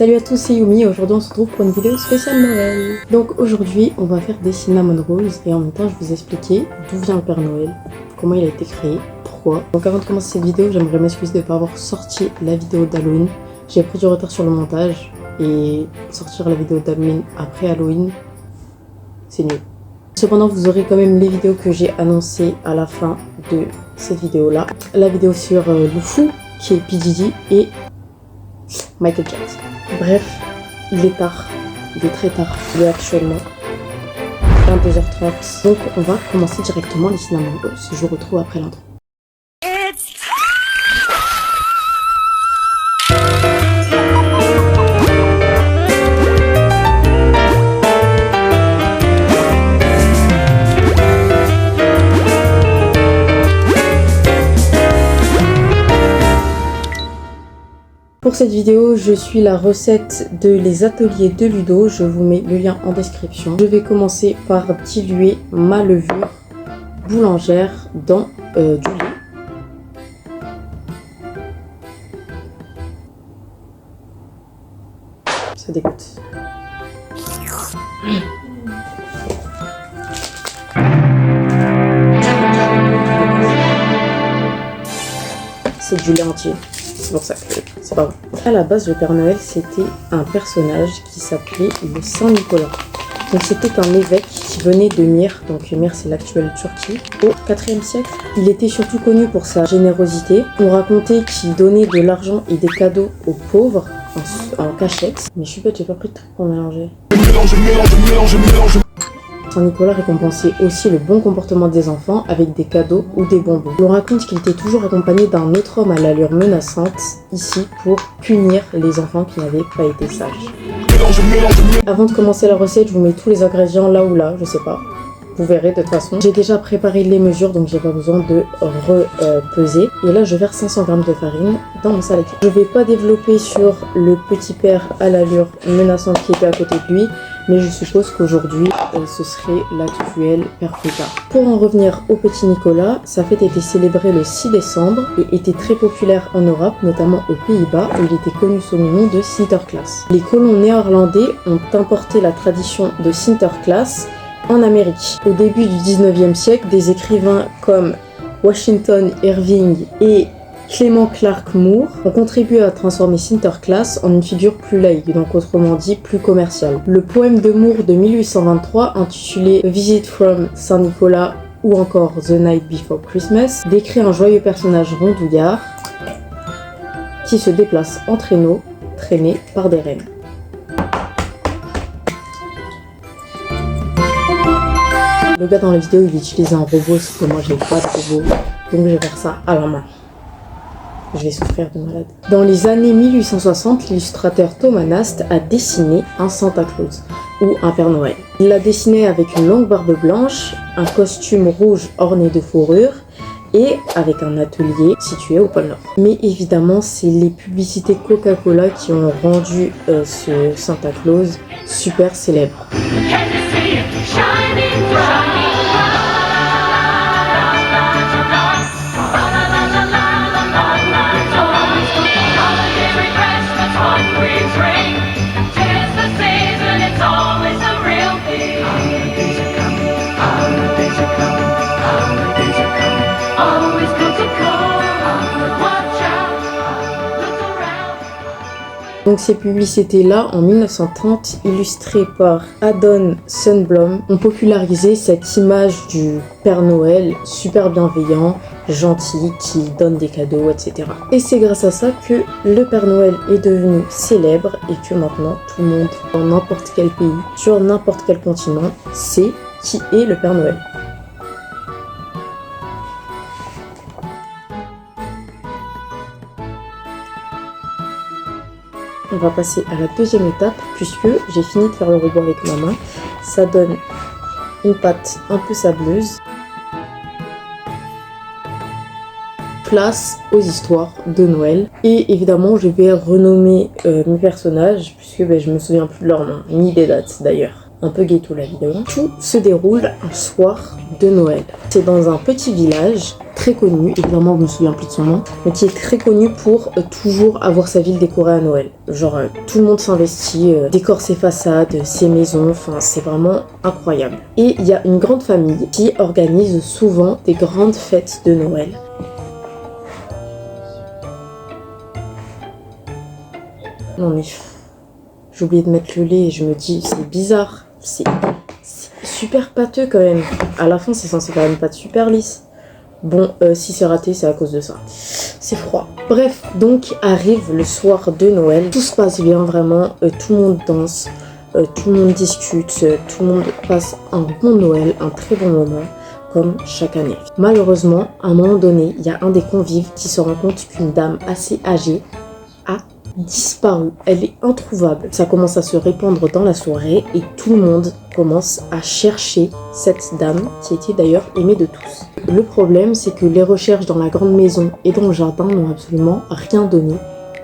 Salut à tous, c'est Yumi et aujourd'hui on se retrouve pour une vidéo spéciale Noël. Donc aujourd'hui on va faire des cinnamon rolls et en même temps je vais vous expliquer d'où vient le Père Noël, comment il a été créé, pourquoi. Donc avant de commencer cette vidéo, j'aimerais m'excuser de ne pas avoir sorti la vidéo d'Halloween. J'ai pris du retard sur le montage et sortir la vidéo d'Halloween après Halloween, c'est nul. Cependant vous aurez quand même les vidéos que j'ai annoncées à la fin de cette vidéo là. La vidéo sur Lufu qui est P. Diddy et Michael Jackson. Bref, il est tard, il est très tard, il est actuellement 22h30. Donc on va commencer directement les cinnamon rolls. Je vous retrouve après l'intro. Pour cette vidéo, je suis la recette de les ateliers de Ludo. Je vous mets le lien en description. Je vais commencer par diluer ma levure boulangère dans du lait. Ça dégoûte. C'est du lait entier. C'est pour ça que c'est pas bon. À la base, le Père Noël, c'était un personnage qui s'appelait le Saint Nicolas. Donc c'était un évêque qui venait de Myre, donc Myre c'est l'actuelle Turquie, au IVe siècle. Il était surtout connu pour sa générosité. On racontait qu'il donnait de l'argent et des cadeaux aux pauvres en cachette. Mais je suis bête, j'ai pas pris de trucs pour mélanger. Saint Nicolas récompensait aussi le bon comportement des enfants avec des cadeaux ou des bonbons. On raconte qu'il était toujours accompagné d'un autre homme à l'allure menaçante, ici pour punir les enfants qui n'avaient pas été sages. Avant de commencer la recette, je vous mets tous les ingrédients là ou là, je sais pas. Vous verrez de toute façon. J'ai déjà préparé les mesures donc j'ai pas besoin de repeser. Et là je verse 500 g de farine dans mon saladier. Je vais pas développer sur le petit père à l'allure menaçante qui était à côté de lui. Mais je suppose qu'aujourd'hui, ce serait l'actuel Père Fouettard. Pour en revenir au petit Nicolas, sa fête était célébrée le 6 décembre et était très populaire en Europe, notamment aux Pays-Bas, où il était connu sous le nom de Sinterklaas. Les colons néerlandais ont importé la tradition de Sinterklaas en Amérique. Au début du 19e siècle, des écrivains comme Washington Irving et Clement Clark Moore ont contribué à transformer Sinterklaas en une figure plus laïque, donc autrement dit plus commerciale. Le poème de Moore de 1823, intitulé A Visit from Saint Nicolas ou encore The Night Before Christmas, décrit un joyeux personnage rondouillard qui se déplace en traîneau, traîné par des rennes. Le gars dans la vidéo il utilisait un robot, sauf que moi j'ai pas de robot, donc je vais faire ça à la main. Je vais souffrir de malade. Dans les années 1860, l'illustrateur Thomas Nast a dessiné un Santa Claus, ou un Père Noël. Il l'a dessiné avec une longue barbe blanche, un costume rouge orné de fourrure, et avec un atelier situé au pôle Nord. Mais évidemment, c'est les publicités Coca-Cola qui ont rendu ce Santa Claus super célèbre. Donc ces publicités-là, en 1930, illustrées par Adon Sundblom, ont popularisé cette image du Père Noël super bienveillant, gentil, qui donne des cadeaux, etc. Et c'est grâce à ça que le Père Noël est devenu célèbre et que maintenant tout le monde, dans n'importe quel pays, sur n'importe quel continent, sait qui est le Père Noël. On va passer à la deuxième étape puisque j'ai fini de faire le robot avec ma main. Ça donne une pâte un peu sableuse. Place aux histoires de Noël. Et évidemment, je vais renommer mes personnages puisque je me souviens plus de leur nom, ni des dates d'ailleurs. un peu ghetto la vidéo. Tout se déroule un soir de Noël. C'est dans un petit village très connu, évidemment je me souviens plus de son nom, mais qui est très connu pour toujours avoir sa ville décorée à Noël. Genre tout le monde s'investit, décore ses façades, ses maisons, enfin c'est vraiment incroyable. Et il y a une grande famille qui organise souvent des grandes fêtes de Noël. Non mais j'ai oublié de mettre le lait et je me dis c'est bizarre, c'est super pâteux quand même. À la fin c'est censé faire une pâte super lisse. Bon, si c'est raté, c'est à cause de ça. C'est froid. Bref, donc arrive le soir de Noël. Tout se passe bien, vraiment. Tout le monde danse, tout le monde discute, tout le monde passe un bon Noël, un très bon moment, comme chaque année. Malheureusement, à un moment donné, il y a un des convives qui se rend compte qu'une dame assez âgée a disparu. Elle est introuvable. Ça commence à se répandre dans la soirée et tout le monde commence à chercher cette dame qui était d'ailleurs aimée de tous. Le problème, c'est que les recherches dans la grande maison et dans le jardin n'ont absolument rien donné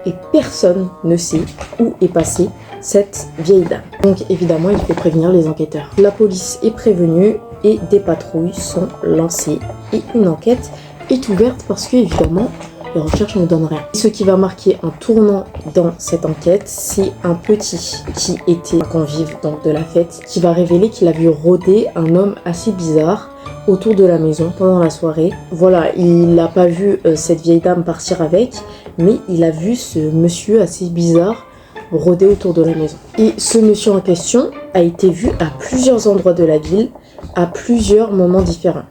et personne ne sait où est passée cette vieille dame. Donc évidemment, il faut prévenir les enquêteurs. La police est prévenue et des patrouilles sont lancées et une enquête est ouverte parce que évidemment les recherches ne donnent rien. Ce qui va marquer un tournant dans cette enquête, c'est un petit qui était un convive donc de la fête, qui va révéler qu'il a vu rôder un homme assez bizarre autour de la maison pendant la soirée. Voilà, il n'a pas vu cette vieille dame partir avec, mais il a vu ce monsieur assez bizarre rôder autour de la maison. Et ce monsieur en question a été vu à plusieurs endroits de la ville, à plusieurs moments différents.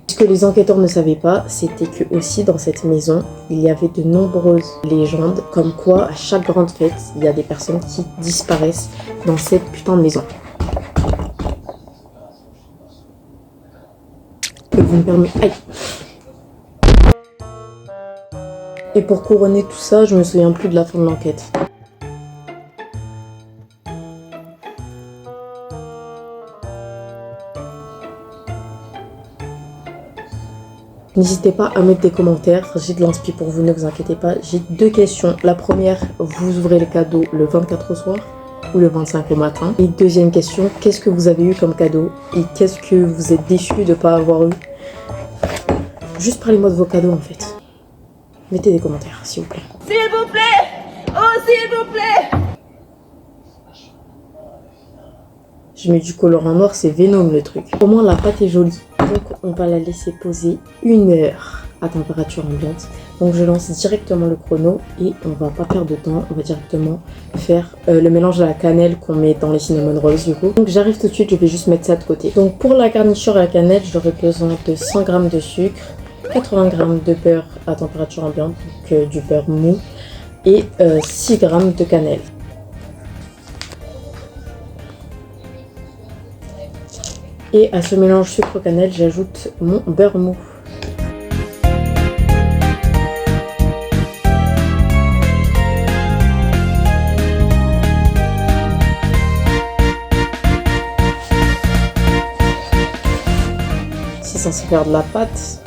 Ce que les enquêteurs ne savaient pas, c'était que aussi dans cette maison, il y avait de nombreuses légendes, comme quoi à chaque grande fête, il y a des personnes qui disparaissent dans cette putain de maison. Vous me permettez... Aïe. Et pour couronner tout ça, je me souviens plus de la fin de l'enquête. N'hésitez pas à mettre des commentaires, j'ai de l'inspi pour vous, ne vous inquiétez pas. J'ai 2 questions. La première, vous ouvrez les cadeaux le 24 au soir ou le 25 au matin. Et deuxième question, qu'est-ce que vous avez eu comme cadeau et qu'est-ce que vous êtes déçu de ne pas avoir eu? Juste parlez-moi de vos cadeaux en fait. Mettez des commentaires s'il vous plaît. S'il vous plaît! Oh s'il vous plaît! Je mets du colorant noir, c'est Venom le truc. Au moins la pâte est jolie. Donc on va la laisser poser 1 heure à température ambiante. Donc je lance directement le chrono et on va pas perdre de temps. On va directement faire le mélange de la cannelle qu'on met dans les cinnamon rolls du coup. Donc j'arrive tout de suite, je vais juste mettre ça de côté. Donc pour la garniture à la cannelle, j'aurai besoin de 100 g de sucre, 80 g de beurre à température ambiante, donc du beurre mou, et 6 g de cannelle. Et à ce mélange sucre-cannelle, j'ajoute mon beurre mou. C'est censé faire de la pâte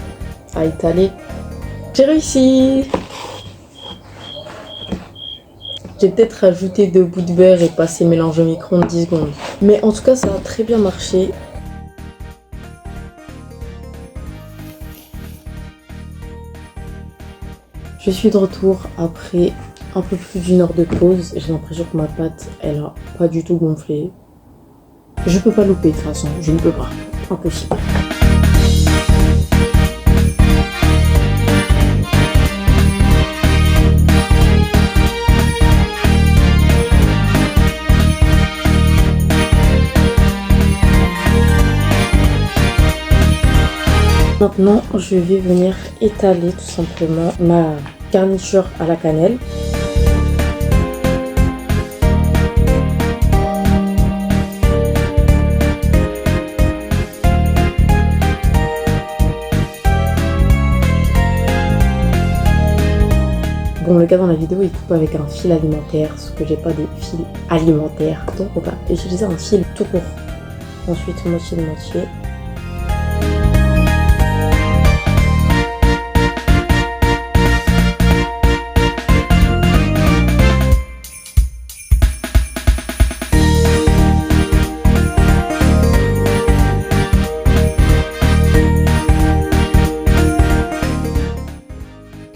à étaler. J'ai réussi! J'ai peut-être rajouté 2 bouts de beurre et passé mélange au micro-ondes 10 secondes. Mais en tout cas, ça a très bien marché. Je suis de retour après un peu plus d'1 heure de pause. J'ai l'impression que ma pâte, elle a pas du tout gonflé. Je peux pas louper de toute façon, je ne peux pas. Impossible. Maintenant, je vais venir étaler tout simplement ma garniture à la cannelle. Bon, le gars dans la vidéo, il coupe avec un fil alimentaire, sauf que j'ai pas de fil alimentaire. Donc, on va utiliser un fil tout court. Ensuite, moitié de moitié.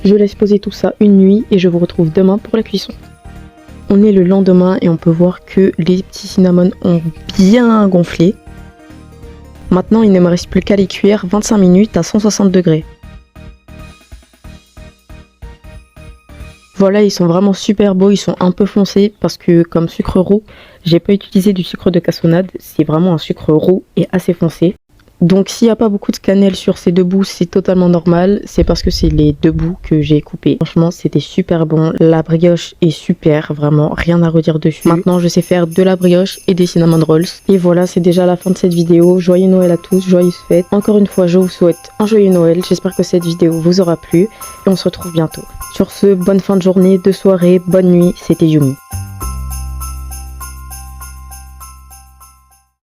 Je laisse poser tout ça une nuit et je vous retrouve demain pour la cuisson. On est le lendemain et on peut voir que les petits cinnamons ont bien gonflé. Maintenant, il ne me reste plus qu'à les cuire 25 minutes à 160 degrés. Voilà, ils sont vraiment super beaux, ils sont un peu foncés parce que comme sucre roux, j'ai pas utilisé du sucre de cassonade, c'est vraiment un sucre roux et assez foncé. Donc s'il n'y a pas beaucoup de cannelle sur ces 2 bouts, c'est totalement normal, c'est parce que c'est les 2 bouts que j'ai coupés. Franchement, c'était super bon, la brioche est super, vraiment rien à redire dessus. Maintenant, je sais faire de la brioche et des cinnamon rolls. Et voilà, c'est déjà la fin de cette vidéo. Joyeux Noël à tous, joyeuses fêtes. Encore une fois, je vous souhaite un joyeux Noël. J'espère que cette vidéo vous aura plu et on se retrouve bientôt. Sur ce, bonne fin de journée, de soirée, bonne nuit, c'était Yumi.